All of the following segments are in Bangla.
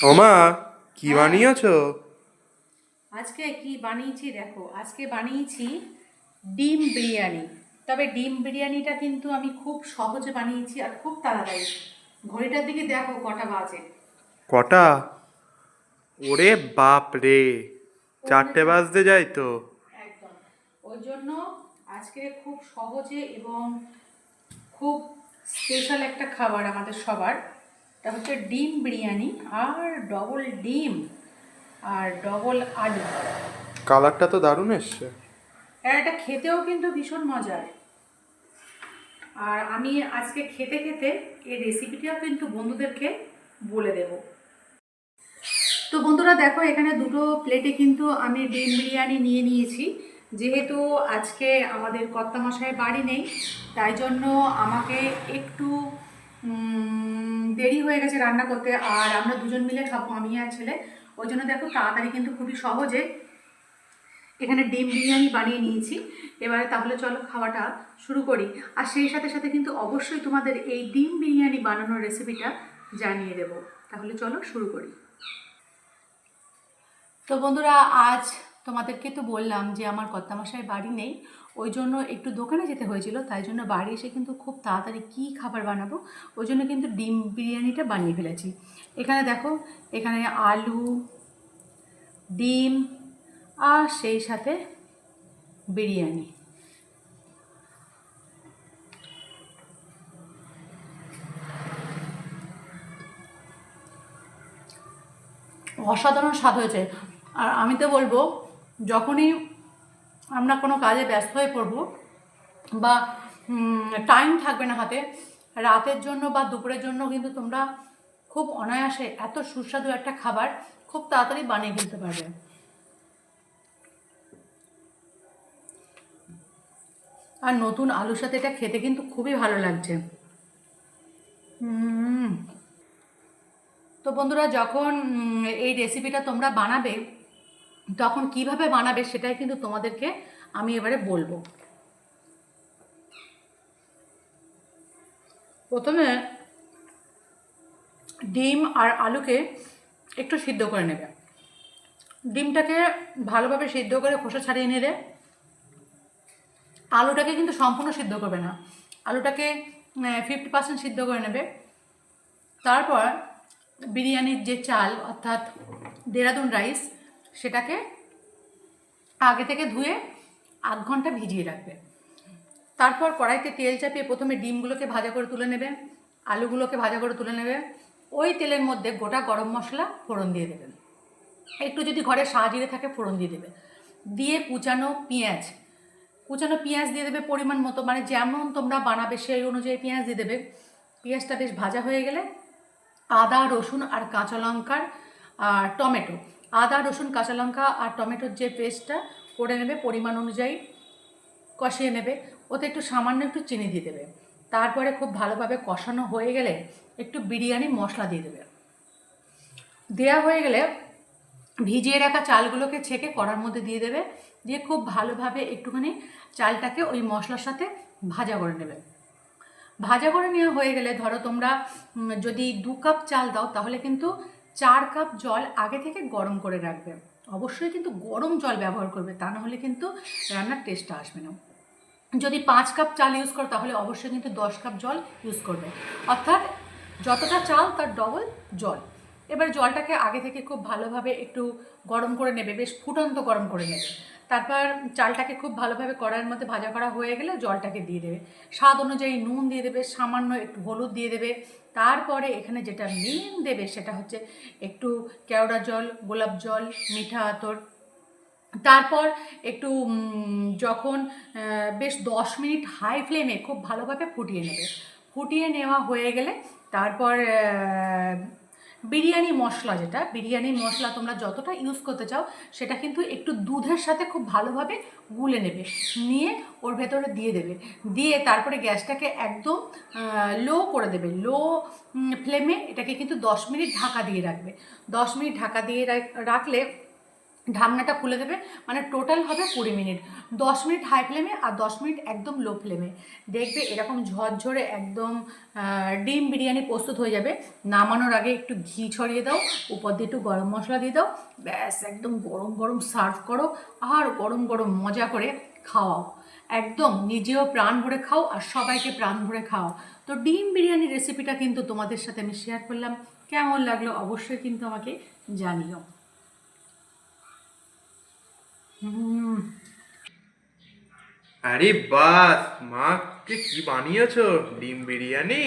ওমা, কি হ্যাঁ, বানিয়েছো? আজকে কি বানিয়েছি দেখো। আজকে বানিয়েছি ডিম বিরিয়ানি। তবে ডিম বিরিয়ানিটা কিন্তু আমি খুব সহজে বানিয়েছি আর খুব তাড়াতাড়ি। ঘড়িটার দিকে দেখো কটা বাজে। কটা? ওরে বাপ রে, পৌনে 4টে চার। বাজতে যাই তো। একদম। ওই জন্য আজকে খুব সহজে এবং খুব স্পেশাল একটা খাবার আমাদের সবার। এটা হচ্ছে ডিম বিরিয়ানি আর ডবল ডিম আর ডবল আলু। কালারটা তো দারুণ এসছে। আর এটা খেতেও কিন্তু ভীষণ মজার। আর আমি আজকে খেতে খেতে এই রেসিপিটাও কিন্তু বন্ধুদেরকে বলে দেব। তো বন্ধুরা দেখো, এখানে দুটো প্লেটে কিন্তু আমি ডিম বিরিয়ানি নিয়ে নিয়েছি। যেহেতু আজকে আমাদের কর্তামশাই বাড়ি নেই, তাই জন্য আমাকে একটু দেরি হয়ে গেছে রান্না করতে। আর আমরা দুজন মিলে খাবো, আমি আর ছেলে। ওই জন্য দেখো তাড়াতাড়ি কিন্তু খুবই সহজে এখানে ডিম বিরিয়ানি বানিয়ে নিয়েছি। এবারে তাহলে চলো খাওয়াটা শুরু করি। আর সেই সাথে সাথে কিন্তু অবশ্যই তোমাদের এই ডিম বিরিয়ানি বানানোর রেসিপিটা জানিয়ে দেব। তাহলে চলো শুরু করি। তো বন্ধুরা, আজ তোমাদেরকে তো বললাম যে আমার কর্তামশাই বাড়ি নেই, ওই জন্য একটু দোকানে যেতে হয়েছিল। তাই জন্য বাড়ি এসে কিন্তু খুব তাড়াতাড়ি কী খাবার বানাবো, ওই জন্য কিন্তু ডিম বিরিয়ানিটা বানিয়ে ফেলেছি। এখানে দেখো, এখানে আলু, ডিম আর সেই সাথে বিরিয়ানি। অসাধারণ স্বাদ হয়েছে। আর আমি তো বলবো, যখনই আমরা কোনো কাজে ব্যস্ত হয়ে পড়বো বা টাইম থাকবে না হাতে, রাতের জন্য বা দুপুরের জন্য কিন্তু তোমরা খুব অনায়াসে এত সুস্বাদু একটা খাবার খুব তাড়াতাড়ি বানিয়ে ফেলতে পারবে। আর নতুন আলুর সাথে এটা খেতে কিন্তু খুবই ভালো লাগছে। হুম। তো বন্ধুরা, যখন এই রেসিপিটা তোমরা বানাবে, তখন কিভাবে বানাবে সেটাই কিন্তু তোমাদেরকে আমি এবারে বলবো। প্রথমে ডিম আর আলুকে একটু সিদ্ধ করে নেবে। ডিমটাকে ভালোভাবে সিদ্ধ করে খোসা ছাড়িয়ে নিলে, আলুটাকে কিন্তু সম্পূর্ণ সিদ্ধ করবে না, আলুটাকে 50% সিদ্ধ করে নেবে। তারপর বিরিয়ানির যে চাল, অর্থাৎ দেরাদুন রাইস, সেটাকে আগে থেকে ধুয়ে 8 ঘন্টা ভিজিয়ে রাখবে। তারপর কড়াইতে তেল চাপিয়ে প্রথমে ডিমগুলোকে ভাজা করে তুলে নেবে, আলুগুলোকে ভাজা করে তুলে নেবে। ওই তেলের মধ্যে গোটা গরম মশলা ফোড়ন দিয়ে দেবেন। একটু যদি ঘরে সাজিরে থাকে ফোড়ন দিয়ে দেবে। দিয়ে কুচানো পেঁয়াজ দিয়ে দেবে পরিমাণ মতো, মানে যেমন তোমরা বানাবে সেই অনুযায়ী পেঁয়াজ দিয়ে দেবে। পেঁয়াজটা বেশ ভাজা হয়ে গেলে আদা, রসুন আর কাঁচা লঙ্কার আর টমেটো, আদা, রসুন, কাঁচা লঙ্কা আর টমেটোর যে পেস্টটা করে নেবে, পরিমাণ অনুযায়ী কষিয়ে নেবে। ওতে একটু সামান্য একটু চিনি দিয়ে দেবে। তারপরে খুব ভালোভাবে কষানো হয়ে গেলে একটু বিরিয়ানি মশলা দিয়ে দেবে। দেওয়া হয়ে গেলে ভিজিয়ে রাখা চালগুলোকে ছেঁকে কড়ার মধ্যে দিয়ে দেবে। দিয়ে খুব ভালোভাবে একটুখানি চালটাকে ওই মশলার সাথে ভাজা করে নেবে। ভাজা করে নেওয়া হয়ে গেলে, ধরো তোমরা যদি 2 কাপ চাল দাও, তাহলে কিন্তু 4 কাপ জল আগে থেকে গরম করে রাখবে। অবশ্যই কিন্তু গরম জল ব্যবহার করবে, তা না হলে কিন্তু রান্নার টেস্টটা আসবে না। যদি 5 কাপ চাল ইউজ করো, তাহলে অবশ্যই কিন্তু 10 কাপ জল ইউজ করবে। অর্থাৎ যতটা চাল তার ডবল জল। এবার জলটাকে আগে থেকে খুব ভালোভাবে একটু গরম করে নেবে, বেশ ফুটন্ত গরম করে নেবে। তারপর চালটাকে খুব ভালোভাবে কড়াইয়ের মধ্যে ভাজা করা হয়ে গেলে জলটাকে দিয়ে দেবে। স্বাদ অনুযায়ী নুন দিয়ে দেবে, সামান্য একটু হলুদ দিয়ে দেবে। তারপরে এখানে যেটা মেন দেবে সেটা হচ্ছে একটু কেওড়া জল, গোলাপ জল, মিঠা আতর। তারপর একটু যখন বেশ 10 মিনিট হাই ফ্লেমে খুব ভালোভাবে ফুটিয়ে নেবে। ফুটিয়ে নেওয়া হয়ে গেলে তারপর বিরিয়ানি মশলা, যেটা বিরিয়ানি মশলা তোমরা যতটা ইউজ করতে চাও, সেটা কিন্তু একটু দুধের সাথে খুব ভালোভাবে গুলে নেবে, নিয়ে ওর ভেতরে দিয়ে দেবে। দিয়ে তারপরে গ্যাসটাকে একদম লো করে দেবে। লো ফ্লেমে এটাকে কিন্তু 10 মিনিট ঢাকা দিয়ে রাখবে। 10 মিনিট ঢাকা দিয়ে রাখলে ঢাকনাটা খুলে দেবে, মানে টোটাল হবে 20 মিনিট। 10 মিনিট হাই ফ্লেমে আর 10 মিনিট একদম লো ফ্লেমে। দেখবে এরকম ঝরঝরে একদম ডিম বিরিয়ানি প্রস্তুত হয়ে যাবে। নামানোর আগে একটু ঘি ছড়িয়ে দাও, উপর দিয়ে একটু গরম মশলা দিয়ে দাও, ব্যাস একদম গরম গরম সার্ভ করো, আর গরম গরম মজা করে খাওয়াও। একদম নিজেও প্রাণ ভরে খাও আর সবাইকে প্রাণ ভরে খাও। তো ডিম বিরিয়ানির রেসিপিটা কিন্তু তোমাদের সাথে আমি শেয়ার করলাম। কেমন লাগলো অবশ্যই কিন্তু আমাকে জানিও। আরে বাস, মা কি বানিয়েছো? ডিম বিরিয়ানি?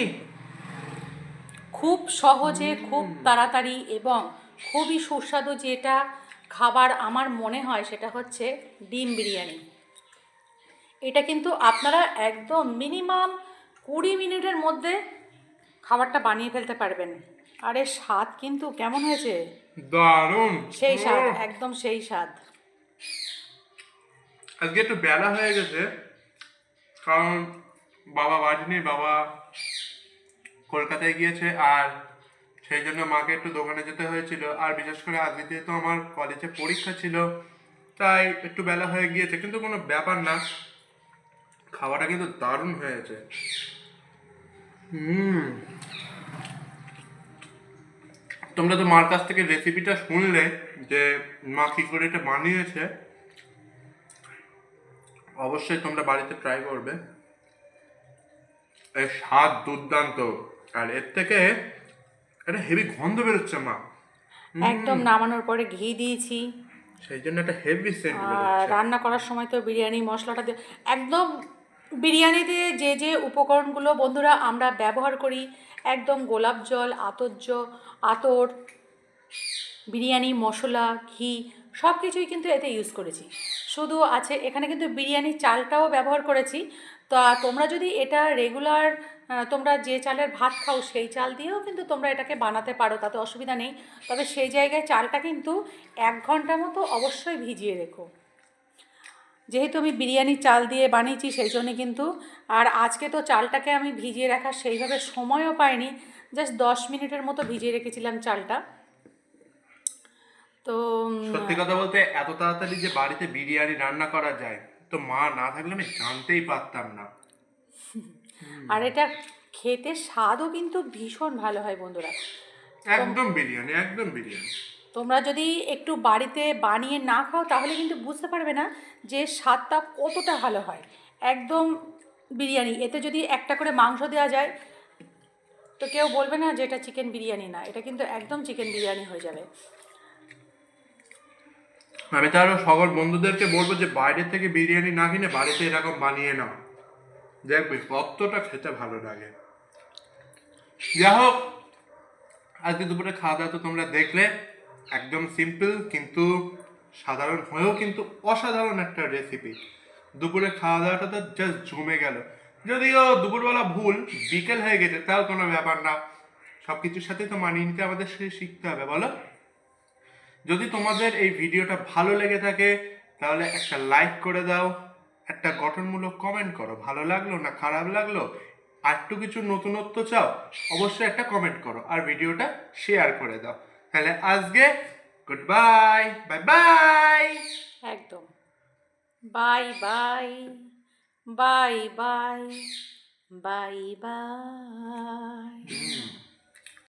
খুব সহজে, খুব তাড়াতাড়ি এবং খুবই সুস্বাদু যেটা খাবার আমার মনে হয় সেটা হচ্ছে ডিম বিরিয়ানি। এটা কিন্তু আপনারা একদম মিনিমাম 20 মিনিটের মধ্যে খাবারটা বানিয়ে ফেলতে পারবেন। আরে স্বাদ কিন্তু কেমন হয়েছে? দারুণ। সেই স্বাদ, উহ, একদম সেই স্বাদ। আজকে একটু বেলা হয়ে গেছে, কারণ বাবা বাড়ি নেই, বাবা কলকাতায় গিয়েছে, আর সেই জন্য মাকে একটু দোকানে যেতে হয়েছিল। আর বিশেষ করে আজকে যেহেতু আমার কলেজে পরীক্ষা ছিল, তাই একটু বেলা হয়ে গিয়েছে, কিন্তু কোনো ব্যাপার না। খাওয়াটা কিন্তু দারুণ হয়েছে। হুম। তোমরা তো মার কাছ থেকে রেসিপিটা শুনলে যে মা কি করে এটা বানিয়েছে। অবশ্যই তোমরা বাড়িতে ট্রাই করবে। এর স্বাদ দুর্দান্ত। আর এর থেকে একটা হেভি গন্ধ বেরোচ্ছে মা। একদম নামানোর পরে ঘি দিয়েছি, সেই জন্য একটা হেভি সেন্ট আর বেরোচ্ছে। রান্না করার সময় তো বিরিয়ানি মশলাটা দিয়ে একদম বিরিয়ানিতে যে যে উপকরণগুলো বন্ধুরা আমরা ব্যবহার করি, একদম গোলাপ জল, আতর, বিরিয়ানি মশলা, ঘি, সব কিছুই কিন্তু এতে ইউজ করেছি। শুধু আছে এখানে কিন্তু বিরিয়ানির চালটাও ব্যবহার করেছি। তা তোমরা যদি এটা রেগুলার তোমরা যে চালের ভাত খাও সেই চাল দিয়েও কিন্তু তোমরা এটাকে বানাতে পারো, তাতে অসুবিধা নেই। তবে সেই জায়গায় চালটা কিন্তু 1 ঘন্টা মতো অবশ্যই ভিজিয়ে রেখো। যেহেতু আমি বিরিয়ানির চাল দিয়ে বানিয়েছি সেই জন্যে কিন্তু, আর আজকে তো চালটাকে আমি ভিজিয়ে রাখার সেইভাবে সময়ও পাইনি, জাস্ট 10 মিনিটের মতো ভিজিয়ে রেখেছিলাম চালটা। তো সত্যি কথা বলতে এত তাড়াতাড়ি যে বাড়িতে বিরিয়ানি রান্না করা যায়, তো মা না থাকলে আমি জানতেই পারতাম না। আর এটা খেতে স্বাদও কিন্তু ভীষণ ভালো হয় বন্ধুরা। একদম বিরিয়ানি, একদম বিরিয়ানি। তোমরা যদি একটু বাড়িতে বানিয়ে না খাও তাহলে কিন্তু বুঝতে পারবে না যে স্বাদটা কতটা ভালো হয়। একদম বিরিয়ানি, এতে যদি একটা করে মাংস দেওয়া যায় তো কেউ বলবে না যে এটা চিকেন বিরিয়ানি না, এটা কিন্তু একদম চিকেন বিরিয়ানি হয়ে যাবে। আমি তো আরো সকল বন্ধুদেরকে বলবো যে বাইরে থেকে বিরিয়ানি না কিনে বাড়িতে এরকম বানিয়ে নাও, দেখবে কতটা খেতে ভালো লাগে। যাই হোক, আজকে দুপুরে খাওয়া দাওয়া তো তোমরা দেখলে, একদম সিম্পল কিন্তু সাধারণ হয়েও কিন্তু অসাধারণ একটা রেসিপি। দুপুরে খাওয়া দাওয়াটা তো জাস্ট জমে গেল। যদিও দুপুরবেলা ভুল, বিকেল হয়ে গেছে, তাও কোনো ব্যাপার না। সব কিছুর সাথেই তো মানিয়ে নিতে আমাদের শিখতে হবে, বলো? যদি তোমাদের এই ভিডিওটা ভালো লেগে থাকে তাহলে একটা লাইক করে দাও, একটা গঠনমূলক কমেন্ট করো, ভালো লাগলো না খারাপ লাগলো, আর একটু কিছু নতুনত্ব চাও, অবশ্যই একটা কমেন্ট করো, আর ভিডিওটা শেয়ার করে দাও। তাহলে আজকে গুড বাই, বাই বাই। একদম bye bye, bye bye, bye bye.